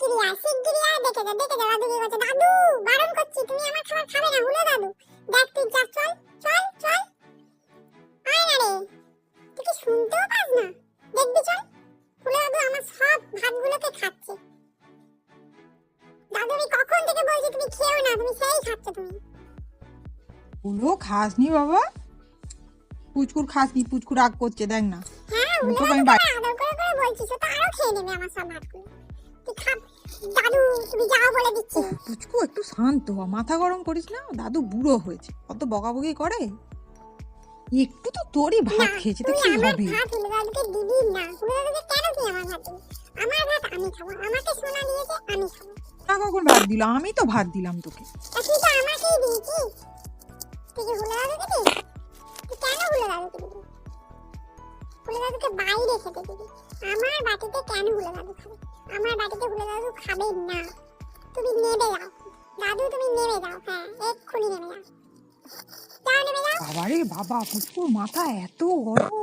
শিগগিরই আয় দেখে যা দাদু কি করছে। দাদু বারণ করছি, তুমি আমার খাবার খাবে না। হুলো দাদু দেখ তুই যা, চল চল চল, আয় না রে, তুই কি শুনতেও পাস না? দেখবি চল, হুলো দাদু আমার সব ভাতগুলোকে খাচ্ছে। দাদু আমি কখন থেকে বলছি তুমি খেও না, তুমি সেই খাচ্ছ তুমি। হুলো খাসনি বাবা, পুচকুর খাসনি, পুচকুর রাগ করছে দেখ না। হ্যাঁ হুলো দাদু আদর করে বলছিস, তো আরো খেয়ে নেবে আমার সব ভাতগুলো। তুই খা দাদু, তুমি যাও বলে দিচ্ছি। পুচকু একটু শান্ত হ, মাথা গরম করিস না, দাদু বুড়ো হয়েছে, অত বকাবকি করে। একটু তো তোরই ভাত খেয়েছি তো কি হবে? ভাত হুলো দাদুকে দিবি না। হুলো দাদুকে কেন তুই আমার ভাত দিবি? আমার ভাত আমি খাবো, আমাকে সোনা দিয়েছে আমি খাবো। তা কখন ভাত দিল? আমি তো ভাত দিলাম তোকে। তুই তো আমাকেই দিয়েছিস, তুই কি হুলো দাদুকে দিবি? তুই কেন হুলো দাদুকে দিবি? হুলো দাদুকে বাইরে খেতে দিবি, আমার বাটিতে কেন হুলো দাদু খাবে? আমার বাটিতে হুলো দাদু খাবে না। তুমি নেমে যাও দাদু, তুমি নেমে যাও, হ্যাঁ এক্ষুনি নেমে যাও, যাও নেমে যাও। বাবারে বাবা, পুচকুর মাথা এত গরম।